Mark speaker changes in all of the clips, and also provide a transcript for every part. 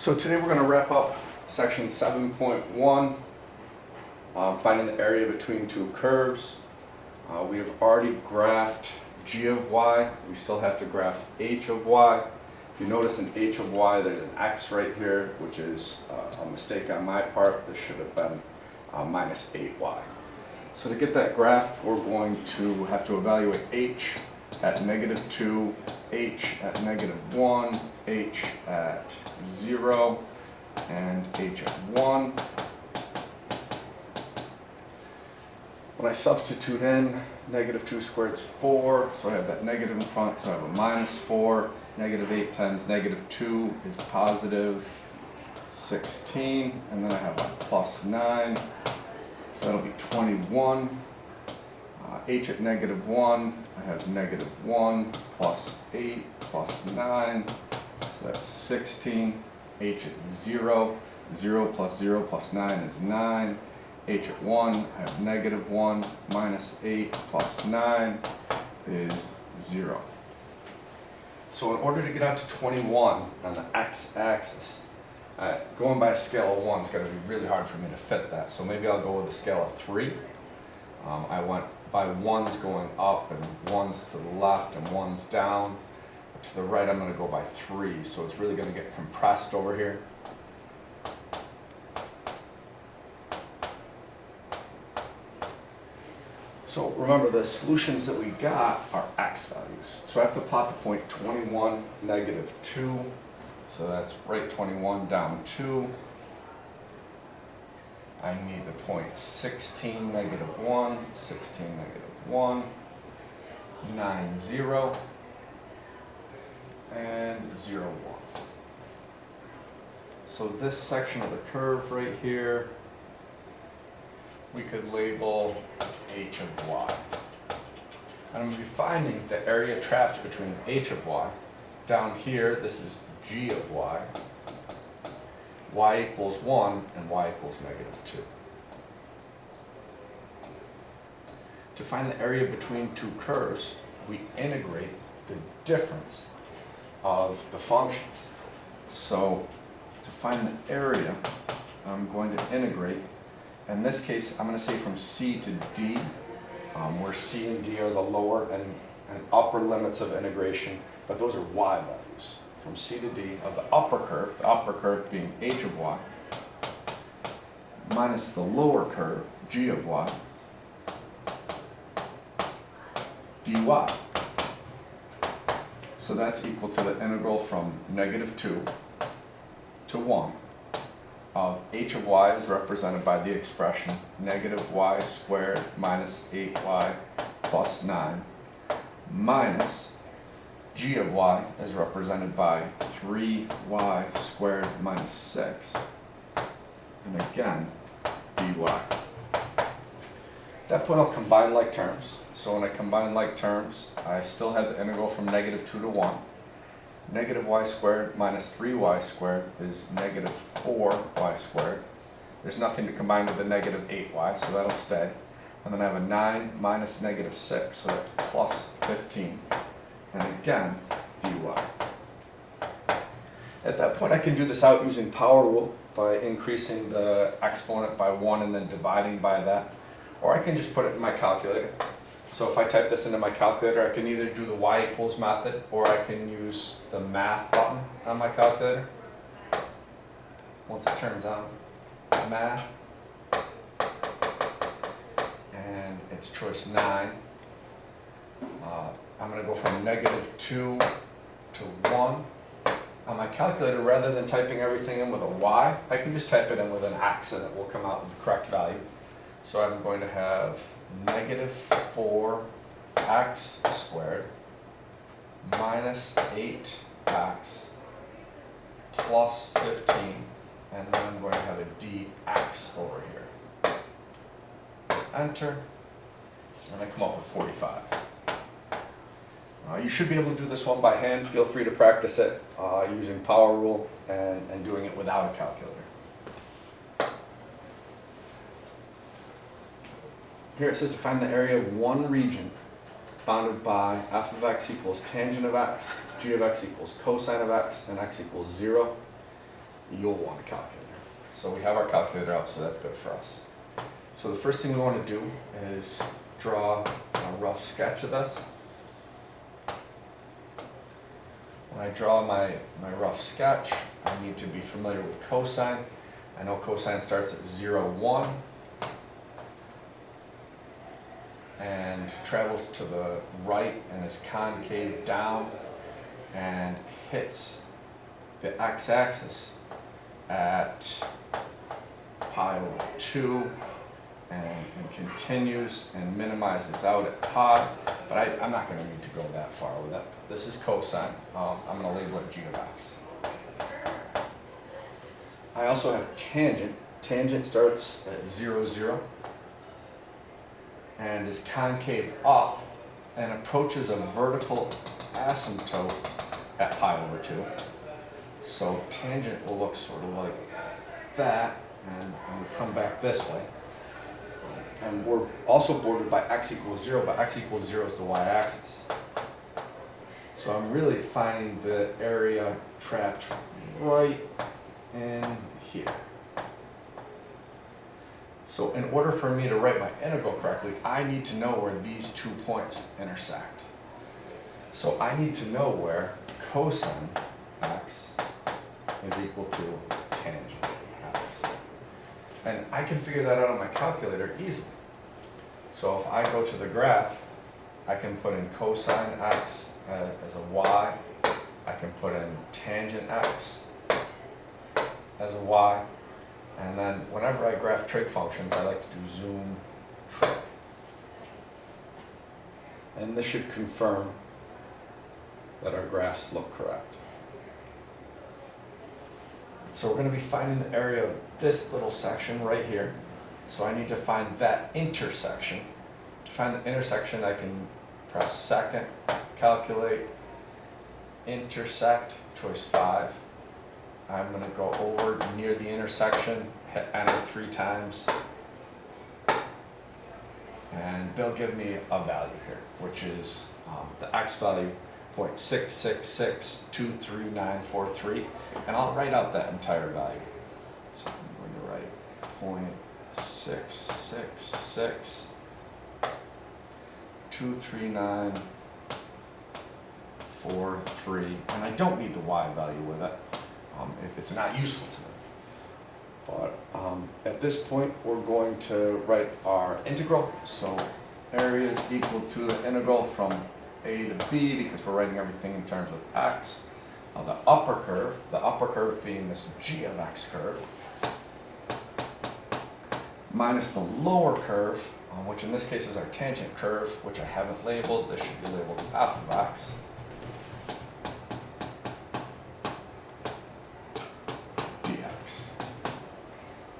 Speaker 1: So today we're going to wrap up section 7.1, finding the area between two curves. We have already graphed g of y. We still have to graph h of y. If you notice in h of y, there's an x right here, which is a mistake on my part. This should have been minus 8y. So to get that graph, we're going to have to evaluate h at -2, h at -1, h at 0, and h at 1. When I substitute in, -2 squared is 4, so I have that negative in front, so I have a -4. -8 times -2 is positive 16, and then I have a +9, so that'll be 21. H at -1, I have -1 plus 8 plus 9, so that's 16. H at 0, 0 plus 0 plus 9 is 9. H at 1, I have -1 minus 8 plus 9 is 0. So in order to get out to 21 on the x-axis, going by a scale of 1 is going to be really hard for me to fit that. So maybe I'll go with a scale of 3. I went by 1's going up and 1's to the left and 1's down. To the right I'm going to go by 3, so it's really going to get compressed over here. So remember, the solutions that we got are x values. So I have to plot the point 21, -2. So that's right 21 down 2. I need the point 16, -1, 16, -1, 9, 0, and 0, 1. So this section of the curve right here, we could label h of y. And I'm going to be finding the area trapped between h of y. Down here, this is g of y. Y equals 1 and y equals -2. To find the area between two curves, we integrate the difference of the functions. So to find the area, I'm going to integrate. In this case, I'm going to say from C to D, where C and D are the lower and upper limits of integration, but those are y values. From C to D of the upper curve being h of y, minus the lower curve, g of y, dy. So that's equal to the integral from -2 to 1 of h of y is represented by the expression -y squared minus 8y plus 9 minus g of y is represented by 3y squared minus 6, and again, dy. At that point I'll combine like terms. So when I combine like terms, I still have the integral from -2 to 1. -y squared minus 3y squared is -4y squared. There's nothing to combine with the -8y, so that'll stay. And then I have a 9 minus -6, so that's plus 15. And again, dy. At that point I can do this out using power rule by increasing the exponent by 1 and then dividing by that. Or I can just put it in my calculator. So if I type this into my calculator, I can either do the y equals method, or I can use the math button on my calculator. Once it turns on, math, and it's choice 9. I'm going to go from -2 to 1. On my calculator, rather than typing everything in with a y, I can just type it in with an x and it will come out with the correct value. So I'm going to have -4x squared minus 8x plus 15, and then I'm going to have a dx over here. Enter, and I come up with 45. You should be able to do this one by hand. Feel free to practice it using power rule and doing it without a calculator. Here it says to find the area of one region bounded by f of x equals tangent of x, g of x equals cosine of x, and x equals 0. you'll want a calculator. So we have our calculator out, so that's good for us. So the first thing we want to do is draw a rough sketch of this. When I draw my rough sketch, I need to be familiar with cosine. I know cosine starts at 0, 1 and travels to the right and is concave down and hits the x-axis at pi over 2 and continues and minimizes out at pi, but I'm not going to need to go that far with that. This is cosine. I'm going to label it g of x. I also have tangent. Tangent starts at 0, 0 and is concave up and approaches a vertical asymptote at pi over 2. So tangent will look sort of like that, and we come back this way. And we're also bordered by x equals 0, but x equals 0 is the y-axis. So I'm really finding the area trapped right in here. So in order for me to write my integral correctly, I need to know where these 2 points intersect. So I need to know where cosine x is equal to tangent x. And I can figure that out on my calculator easily. So if I go to the graph, I can put in cosine x as a y. I can put in tangent x as a y. And then whenever I graph trig functions, I like to do zoom trig. And this should confirm that our graphs look correct. So we're going to be finding the area of this little section right here. So I need to find that intersection. To find the intersection, I can press second, calculate, intersect, choice 5. I'm going to go over near the intersection, hit enter 3 times, and they'll give me a value here, which is the x value 0.666233943, and I'll write out that entire value. So I'm going to write 0.666233943, and I don't need the y value with it. It's not useful to me. But at this point, we're going to write our integral. So area is equal to the integral from a to b, because we're writing everything in terms of x. The upper curve being this g of x curve, minus the lower curve, which in this case is our tangent curve, which I haven't labeled. This should be labeled f of x.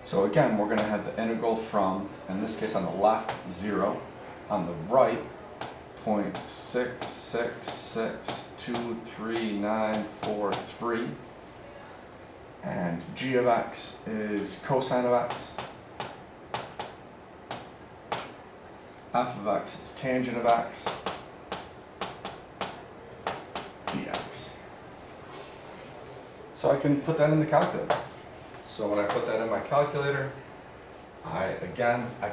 Speaker 1: So again, we're going to have the integral from, in this case on the left, 0, on the right, 0.666233943, and g of x is cosine of x, f of x is tangent of x, dx. So I can put that in the calculator. So when I put that in my calculator, I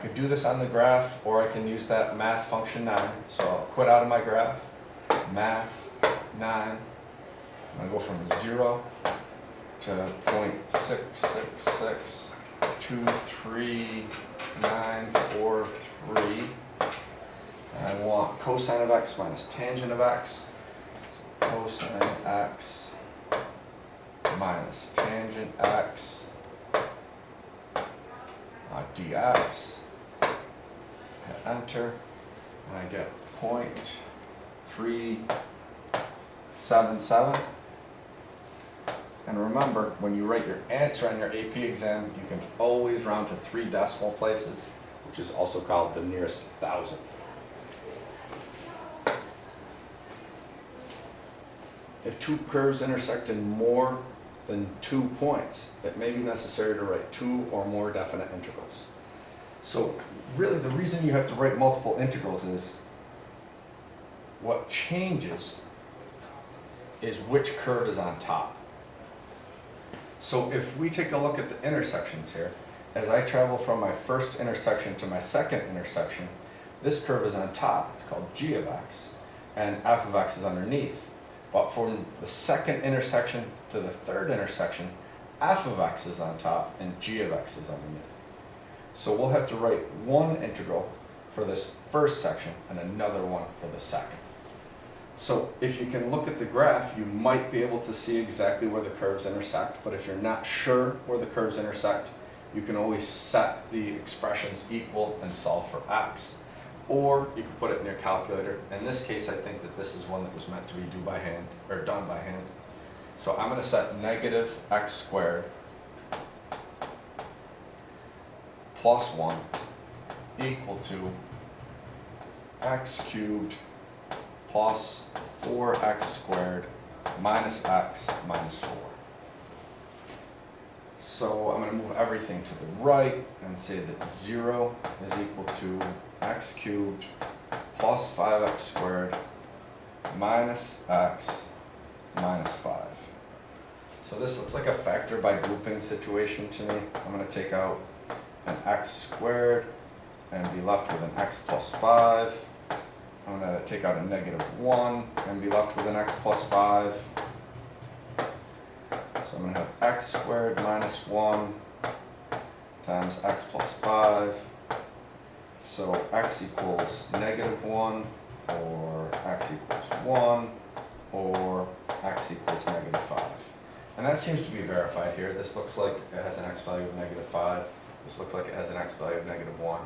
Speaker 1: could do this on the graph, or I can use that math function 9. So I'll quit out of my graph, math 9. I'm going to go from 0 to 0.666233943. And I want cosine of x minus tangent of x. So cosine x minus tangent x dx, hit enter, and I get 0.377. And remember, when you write your answer on your AP exam, you can always round to 3 decimal places, which is also called the nearest thousandth. If 2 curves intersect in more than 2 points, it may be necessary to write 2 or more definite integrals. So really the reason you have to write multiple integrals is what changes is which curve is on top. So if we take a look at the intersections here, as I travel from my first intersection to my second intersection, this curve is on top, it's called g of x, and f of x is underneath. But from the second intersection to the third intersection, f of x is on top and g of x is underneath. So we'll have to write one integral for this first section and another one for the second. So if you can look at the graph, you might be able to see exactly where the curves intersect, but if you're not sure where the curves intersect, you can always set the expressions equal and solve for x. Or you can put it in your calculator. In this case, I think that this is one that was meant to be done by hand. So I'm going to set negative x squared plus 1 equal to x cubed plus 4x squared minus x minus 4. So I'm going to move everything to the right and say that 0 is equal to x cubed plus 5x squared minus x minus 5. So this looks like a factor by grouping situation to me. I'm going to take out an x squared and be left with an x plus 5. I'm going to take out a negative 1 and be left with an x plus 5. So I'm going to have x squared minus 1 times x plus 5. So x equals negative 1, or x equals 1, or x equals negative 5. And that seems to be verified here. This looks like it has an x value of negative 5. This looks like it has an x value of negative 1.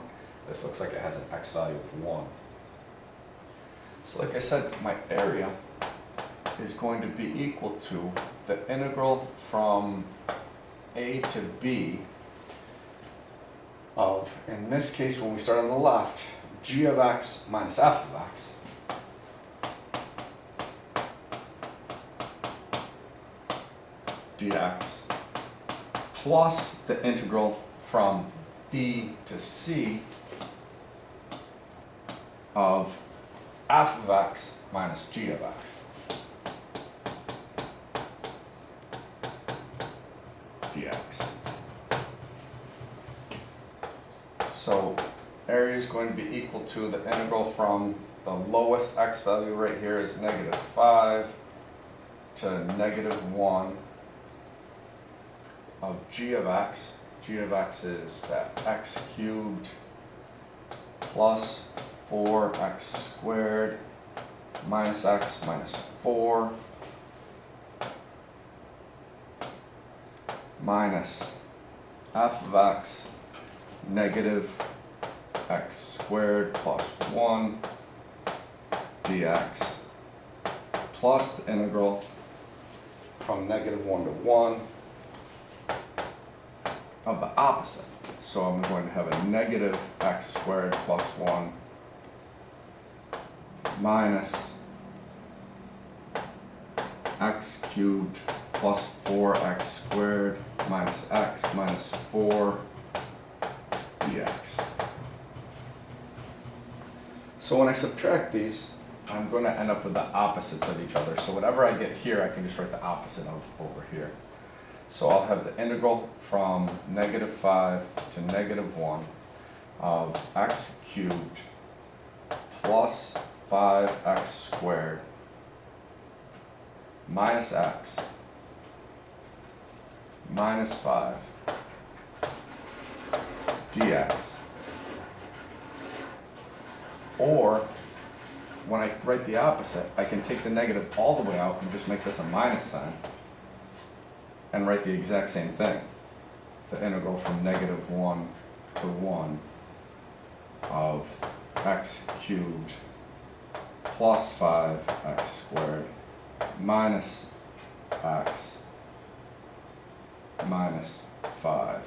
Speaker 1: This looks like it has an x value of 1. So like I said, my area is going to be equal to the integral from a to b of, in this case when we start on the left, g of x minus f of x dx plus the integral from b to c of f of x minus g of x dx. So area is going to be equal to the integral from the lowest x value right here is negative 5 to negative 1 of g of x. G of x is that x cubed plus 4x squared minus x minus 4 minus f of x negative x squared plus 1 dx plus the integral from negative 1 to 1 of the opposite. So I'm going to have a negative x squared plus 1 minus x cubed plus 4x squared minus x minus 4 dx. So when I subtract these, I'm going to end up with the opposites of each other. So whatever I get here, I can just write the opposite of over here. So I'll have the integral from negative 5 to negative 1 of x cubed plus 5x squared minus x minus 5 dx. Or when I write the opposite, I can take the negative all the way out and just make this a minus sign and write the exact same thing. The integral from negative 1 to 1 of x cubed plus 5x squared minus x minus 5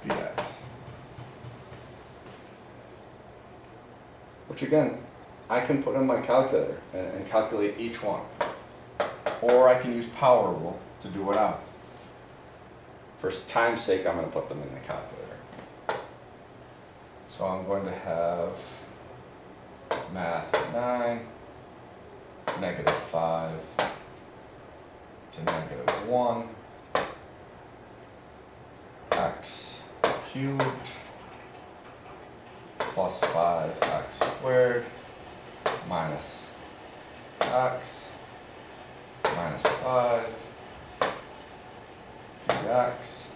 Speaker 1: dx. Which again, I can put in my calculator and calculate each one. Or I can use power rule to do it out. For time's sake, I'm going to put them in the calculator. So I'm going to have math 9, negative 5 to negative 1 x cubed plus 5x squared minus x minus 5 dx.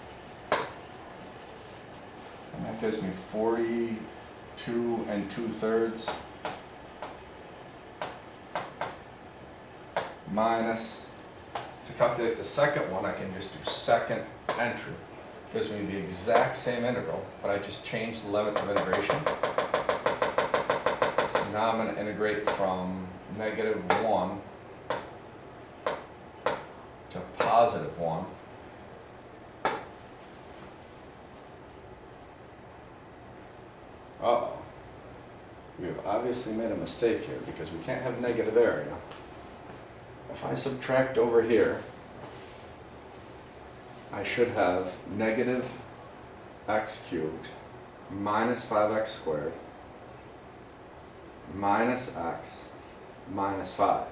Speaker 1: And that gives me 42 2/3 minus, to calculate the second one, I can just do second entry. Gives me the exact same integral, but I just changed the limits of integration. So now I'm going to integrate from negative 1 to positive 1. Uh-oh. We have obviously made a mistake here because we can't have negative area. If I subtract over here, I should have negative x cubed minus 5x squared minus x minus 5.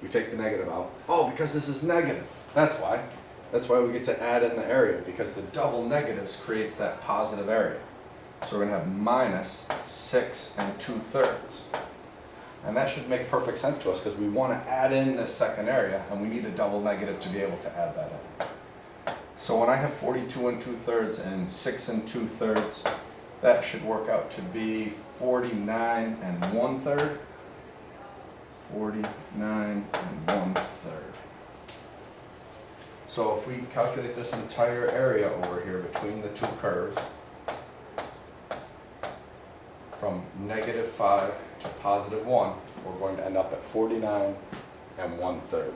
Speaker 1: We take the negative out. Oh, because this is negative. That's why. That's why we get to add in the area, because the double negatives creates that positive area. So we're going to have minus 6 2/3. And that should make perfect sense to us because we want to add in this second area and we need a double negative to be able to add that in. So when I have 42 2/3 and 6 2/3, that should work out to be 49 1/3. 49 1/3. So if we calculate this entire area over here between the two curves, from negative 5 to positive 1, we're going to end up at 49 1/3.